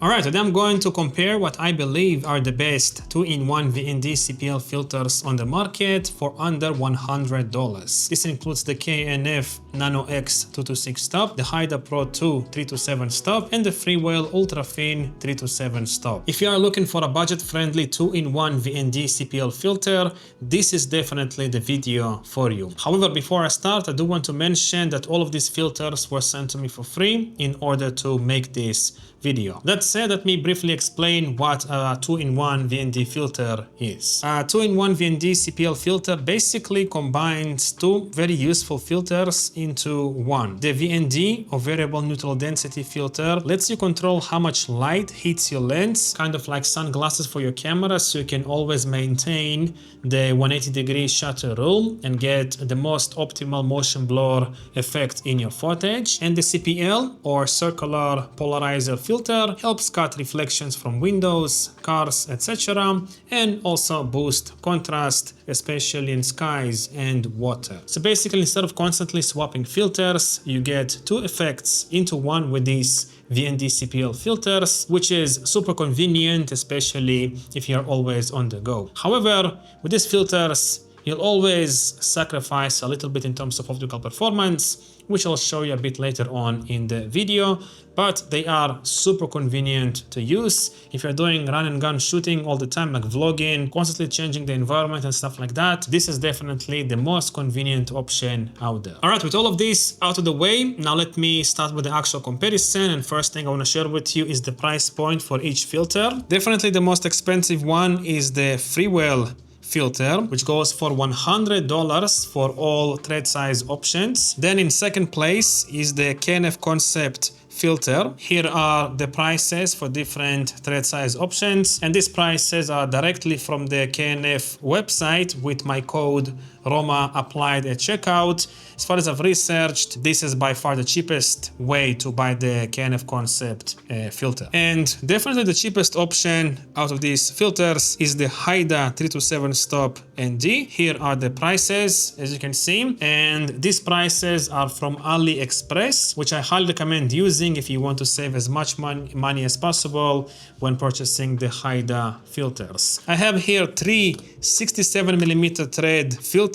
Alright, today I'm going to compare what I believe are the best 2-in-1 VND CPL filters on the market for under $100. This includes the K&F Nano X 226 stop, the Haida Pro 2 327 stop, and the Freewell Ultra Thin 327 stop. If you are looking for a budget-friendly 2-in-1 VND CPL filter, this is definitely the video for you. However, before I start, I do want to mention that all of these filters were sent to me for free in order to make this video. That said, let me briefly explain what a 2-in-1 VND filter is. A 2-in-1 VND CPL filter basically combines two very useful filters into one. The VND, or variable neutral density filter, lets you control how much light hits your lens, kind of like sunglasses for your camera, so you can always maintain the 180-degree shutter rule and get the most optimal motion blur effect in your footage. And the CPL, or circular polarizer filter, helps cut reflections from windows, cars, etc., and also boost contrast, especially in skies and water. So basically, instead of constantly swapping filters, you get two effects into one with these VND CPL filters, which is super convenient, especially if you're always on the go. However, with these filters, you'll always sacrifice a little bit in terms of optical performance, which I'll show you a bit later on in the video, but they are super convenient to use. If you're doing run and gun shooting all the time, like vlogging, constantly changing the environment and stuff like that, this is definitely the most convenient option out there. All right, with all of this out of the way, now let me start with the actual comparison. And first thing I want to share with you is the price point for each filter. Definitely the most expensive one is the Freewell filter, which goes for $100 for all thread size options. Then in second place is the K&F Concept filter. Here are the prices for different thread size options, and these prices are directly from the K&F website with my code Roma applied at checkout. As far as I've researched, this is by far the cheapest way to buy the K&F Concept filter. And definitely the cheapest option out of these filters is the Haida 327 stop ND. Here are the prices, as you can see, and these prices are from AliExpress, which I highly recommend using if you want to save as much money as possible when purchasing the Haida filters. I have here three 67mm thread filters,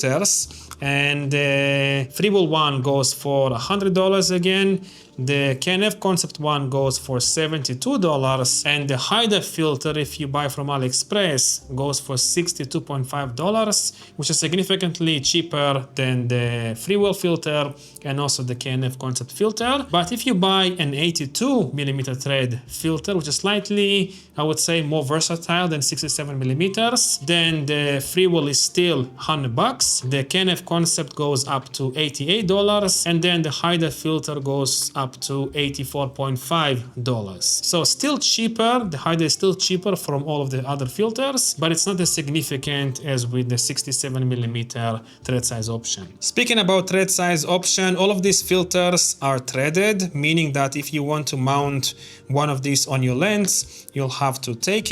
and the Freewell one goes for $100 again. The K&F Concept one goes for $72, and the Haida filter, if you buy from AliExpress, goes for $62.5, which is significantly cheaper than the Freewell filter and also the K&F Concept filter. But if you buy an 82mm thread filter, which is slightly, I would say, more versatile than 67mm, then the Freewell is still $100. The K&F Concept goes up to $88, and then the Haida filter goes up to $84.5. So still cheaper. The Haida is still cheaper from all of the other filters, but it's not as significant as with the 67mm thread size option. Speaking about thread size option, all of these filters are threaded, meaning that if you want to mount one of these on your lens, you'll have to take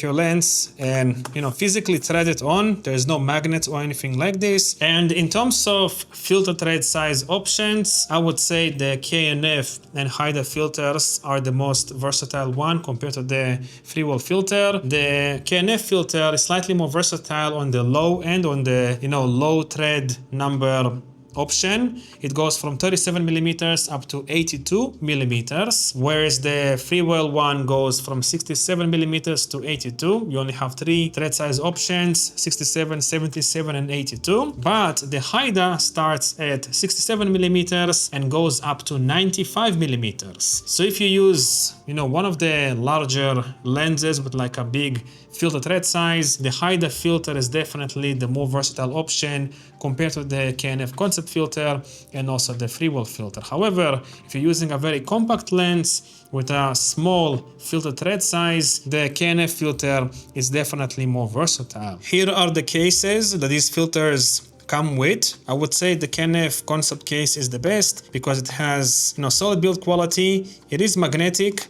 your lens and physically thread it on. There's no magnet or anything like this. And in terms of filter thread size options, I would say the K&F and Haida filters are the most versatile one compared to the Freewell filter. The K&F filter is slightly more versatile on the low end, on the low thread number option. It goes from 37mm up to 82mm, whereas the Freewell one goes from 67mm to 82. You only have three thread size options: 67, 77, and 82. But the Haida starts at 67mm and goes up to 95mm. So if you use one of the larger lenses with like a big filter thread size, the Haida filter is definitely the more versatile option compared to the K&F Concept filter and also the Freewell filter. However, if you're using a very compact lens with a small filter thread size, the K&F filter is definitely more versatile. Here are the cases that these filters come with. I would say the K&F Concept case is the best because it has solid build quality. It is magnetic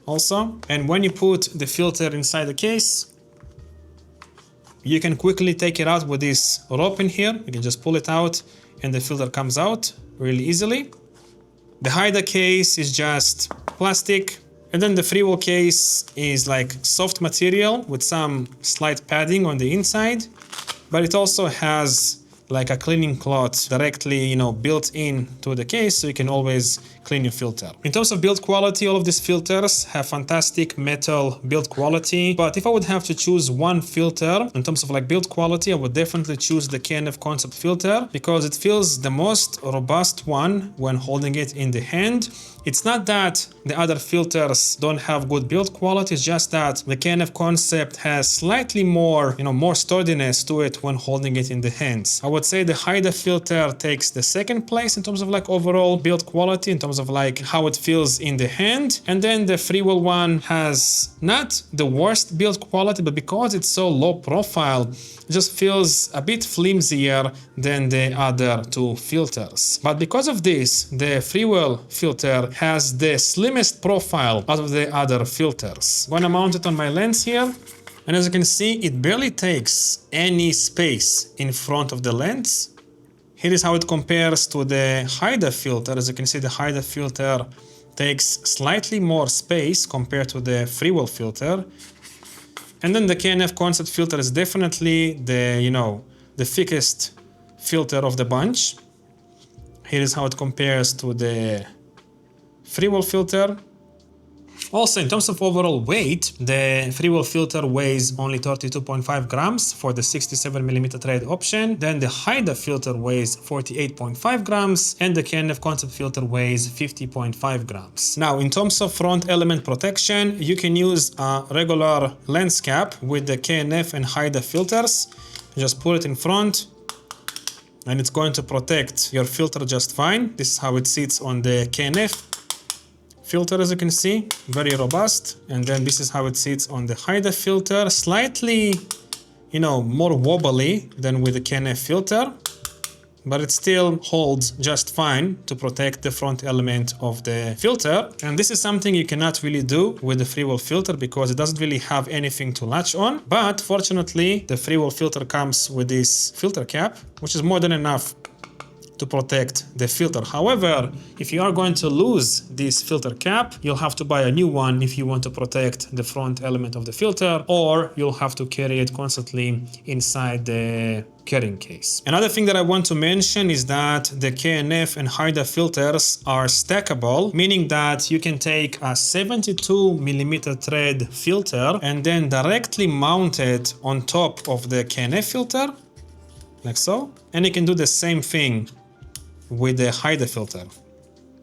also, and when you put the filter inside the case, you can quickly take it out with this rope in here. You can just pull it out and the filter comes out really easily. The Haida case is just plastic And then the Freewell case is like soft material with some slight padding on the inside, but it also has like a cleaning cloth directly, built in to the case, so you can always clean your filter. In terms of build quality, all of these filters have fantastic metal build quality, but if I would have to choose one filter in terms of like build quality, I would definitely choose the K&F Concept filter because it feels the most robust one when holding it in the hand. It's not that the other filters don't have good build quality, it's just that the K&F Concept has slightly more, more sturdiness to it when holding it in the hands. I would say the Haida filter takes the second place in terms of like overall build quality, in terms of like how it feels in the hand. And then the Freewell one has not the worst build quality, but because it's so low profile, it just feels a bit flimsier than the other two filters. But because of this, the Freewell filter has the slimmest profile out of the other filters. I'm gonna mount it on my lens here, and as you can see, it barely takes any space in front of the lens. Here is how it compares to the Haida filter. As you can see, the Haida filter takes slightly more space compared to the Freewell filter. And then the K&F Concept filter is definitely the thickest filter of the bunch. Here is how it compares to the Freewell filter. Also, in terms of overall weight, the Freewell filter weighs only 32.5 grams for the 67mm thread option. Then the Haida filter weighs 48.5 grams and the K&F Concept filter weighs 50.5 grams. Now, in terms of front element protection, you can use a regular lens cap with the K&F and Haida filters. You just put it in front and it's going to protect your filter just fine. This is how it sits on the K&F filter, as you can see, very robust. And then this is how it sits on the Haida filter, slightly, more wobbly than with the K&F filter, but it still holds just fine to protect the front element of the filter. And this is something you cannot really do with the Freewell filter because it doesn't really have anything to latch on. But fortunately, the Freewell filter comes with this filter cap, which is more than enough to protect the filter. However, if you are going to lose this filter cap, you'll have to buy a new one if you want to protect the front element of the filter, or you'll have to carry it constantly inside the carrying case. Another thing that I want to mention is that the K&F and Haida filters are stackable, meaning that you can take a 72mm thread filter and then directly mount it on top of the K&F filter, like so, and you can do the same thing with the Haida filter.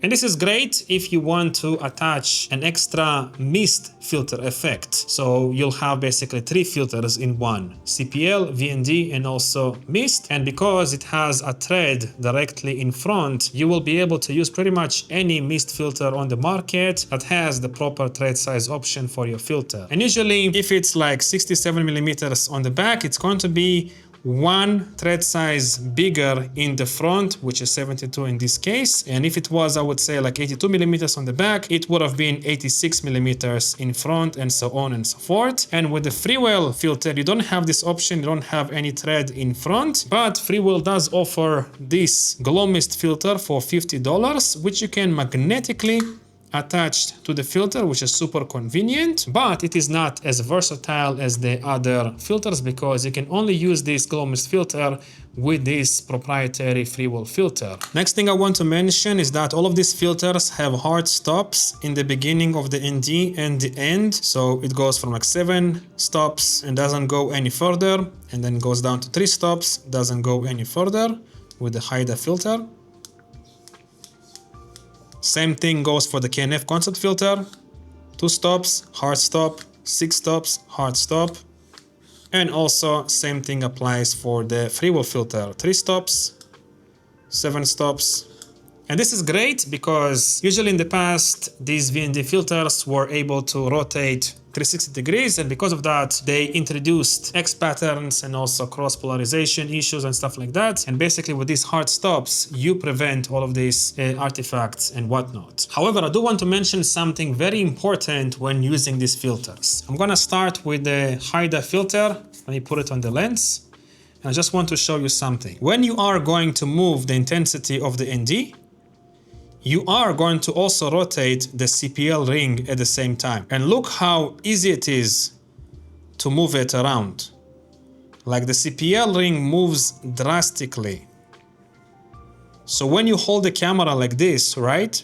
And this is great if you want to attach an extra mist filter effect. So you'll have basically 3 filters in one: CPL, VND, and also mist. And because it has a thread directly in front, you will be able to use pretty much any mist filter on the market that has the proper thread size option for your filter. And usually, if it's like 67mm on the back, it's going to be one thread size bigger in the front, which is 72 in this case. And if it was, I would say, like 82mm on the back, it would have been 86mm in front, and so on and so forth. And with the Freewell filter, you don't have this option, you don't have any thread in front, but Freewell does offer this glow mist filter for $50, which you can magnetically attached to the filter, which is super convenient, but it is not as versatile as the other filters because you can only use this glow mist filter with this proprietary Freewell filter. Next thing I want to mention is that all of these filters have hard stops in the beginning of the ND and the end. So it goes from like 7 stops and doesn't go any further, and then goes down to 3 stops, doesn't go any further with the Haida filter. Same thing goes for the K&F Concept filter. 2 stops, hard stop, 6 stops, hard stop. And also same thing applies for the Freewell filter. 3 stops, 7 stops. And this is great because usually in the past, these VND filters were able to rotate 360 degrees, and because of that, they introduced X patterns and also cross polarization issues and stuff like that. And basically with these hard stops, you prevent all of these artifacts and whatnot. However, I do want to mention something very important when using these filters. I'm gonna start with the Haida filter. Let me put it on the lens. And I just want to show you something. When you are going to move the intensity of the ND, you are going to also rotate the CPL ring at the same time. And look how easy it is to move it around. Like the CPL ring moves drastically. So when you hold the camera like this, right?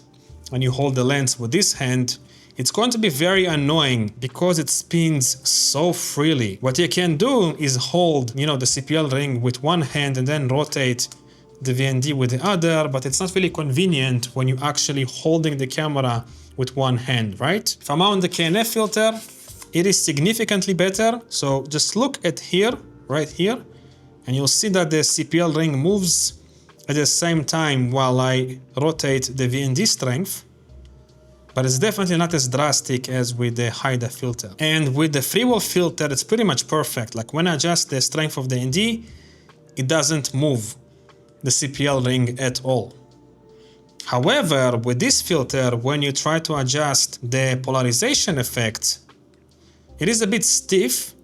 And you hold the lens with this hand, it's going to be very annoying because it spins so freely. What you can do is hold, the CPL ring with one hand and then rotate the VND with the other, but it's not really convenient when you're actually holding the camera with one hand, right? If I mount the KNF filter, it is significantly better. So just look at here, right here, and you'll see that the CPL ring moves at the same time while I rotate the VND strength. But it's definitely not as drastic as with the Haida filter. And with the Freewell filter, it's pretty much perfect. Like when I adjust the strength of the ND, it doesn't move the CPL ring at all. However, with this filter, when you try to adjust the polarization effect, it is a bit stiff.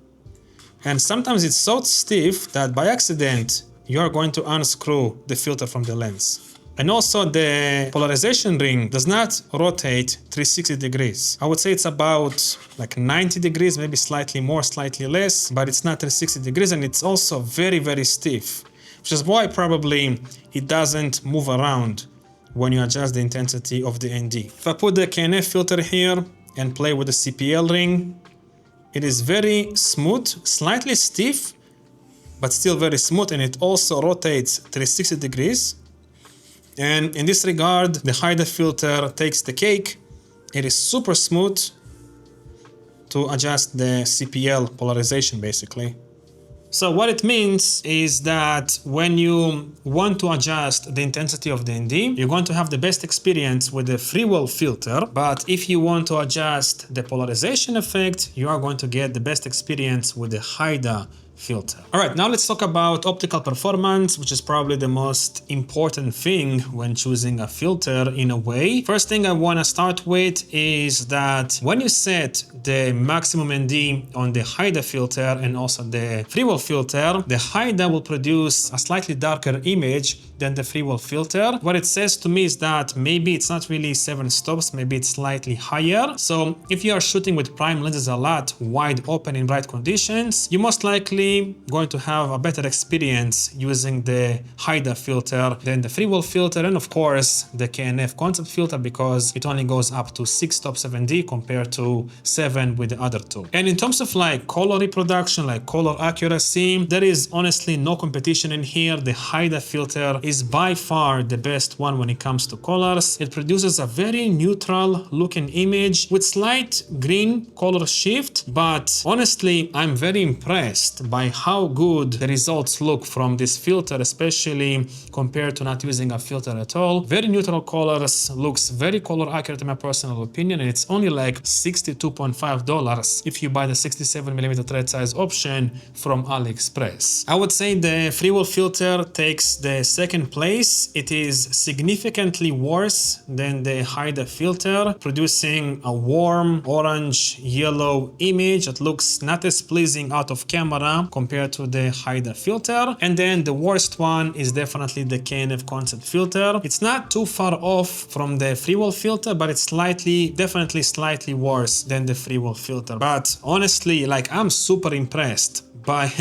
And sometimes it's so stiff that by accident, you are going to unscrew the filter from the lens. And also the polarization ring does not rotate 360 degrees. I would say it's about like 90 degrees, maybe slightly more, slightly less, but it's not 360 degrees, and it's also very, very stiff, which is why probably it doesn't move around when you adjust the intensity of the ND. If I put the KNF filter here and play with the CPL ring, it is very smooth, slightly stiff, but still very smooth, and it also rotates 360 degrees. And in this regard, the Haida filter takes the cake. It is super smooth to adjust the CPL polarization, basically. So what it means is that when you want to adjust the intensity of the ND, you're going to have the best experience with the Freewell filter. But if you want to adjust the polarization effect, you are going to get the best experience with the Haida filter. All right, now let's talk about optical performance, which is probably the most important thing when choosing a filter in a way. First thing I want to start with is that when you set the maximum ND on the Haida filter and also the Freewell filter, the Haida will produce a slightly darker image than the Freewell filter. What it says to me is that maybe it's not really 7 stops, maybe it's slightly higher. So if you are shooting with prime lenses a lot, wide open in bright conditions, you most likely going to have a better experience using the Haida filter than the Freewell filter, and of course the KNF concept filter, because it only goes up to 6 stops of ND compared to 7 with the other two. And in terms of like color reproduction, like color accuracy, there is honestly no competition in here. The Haida filter is by far the best one when it comes to colors. It produces a very neutral looking image with slight green color shift, but honestly I'm very impressed by how good the results look from this filter, especially compared to not using a filter at all. Very neutral colors, looks very color accurate in my personal opinion, and it's only like $62.5 if you buy the 67mm thread size option from AliExpress. I would say the Freewell filter takes the second place. It is significantly worse than the Haida filter, producing a warm orange yellow image that looks not as pleasing out of camera compared to the Haida filter. And then the worst one is definitely the KNF concept filter. It's not too far off from the Freewell filter, but it's definitely slightly worse than the Freewell filter. But honestly, like, I'm super impressed by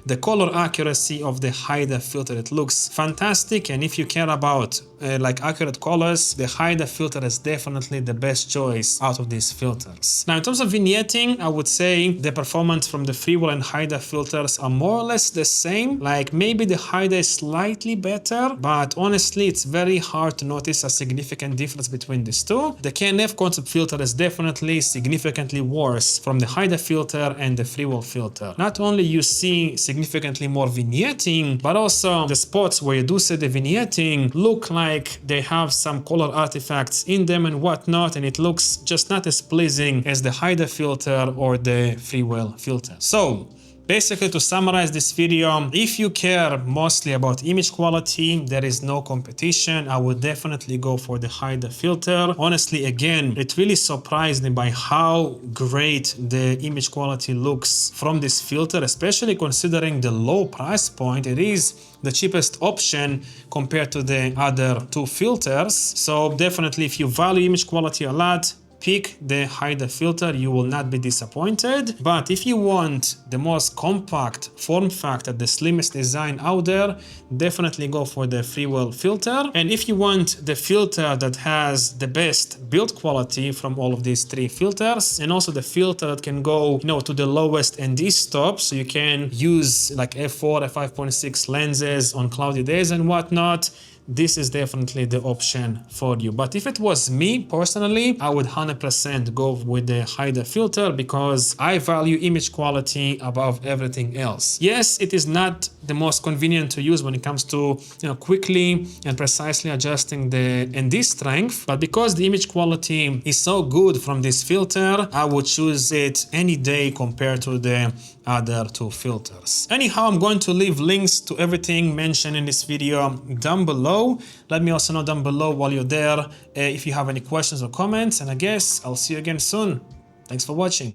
the color accuracy of the Haida filter. It looks fantastic, and if you care about like accurate colors, the Haida filter is definitely the best choice out of these filters. Now in terms of vignetting, I would say the performance from the Freewell and Haida filters are more or less the same. Like maybe the Haida is slightly better, but honestly it's very hard to notice a significant difference between these two. The KNF concept filter is definitely significantly worse from the Haida filter and the Freewell filter. Not only you see significantly more vignetting, but also the spots where you do see the vignetting look like they have some color artifacts in them and whatnot, and it looks just not as pleasing as the Haida filter or the Freewell filter. So Basically, to summarize this video, if you care mostly about image quality, there is no competition. I would definitely go for the Haida filter. Honestly, again, it really surprised me by how great the image quality looks from this filter, especially considering the low price point. It is the cheapest option compared to the other two filters. So definitely, if you value image quality a lot, pick the Haida filter. You will not be disappointed. But if you want the most compact form factor, the slimmest design out there, definitely go for the Freewell filter. And if you want the filter that has the best build quality from all of these three filters, and also the filter that can go, to the lowest ND stop, so you can use like f4, f5.6 lenses on cloudy days and whatnot, this is definitely the option for you. But if it was me personally, I would 100% go with the Haida filter because I value image quality above everything else. Yes, it is not the most convenient to use when it comes to quickly and precisely adjusting the ND strength, but because the image quality is so good from this filter, I would choose it any day compared to the other two filters. Anyhow, I'm going to leave links to everything mentioned in this video down below. Let me also know down below while you're there if you have any questions or comments, and I guess I'll see you again soon. Thanks for watching.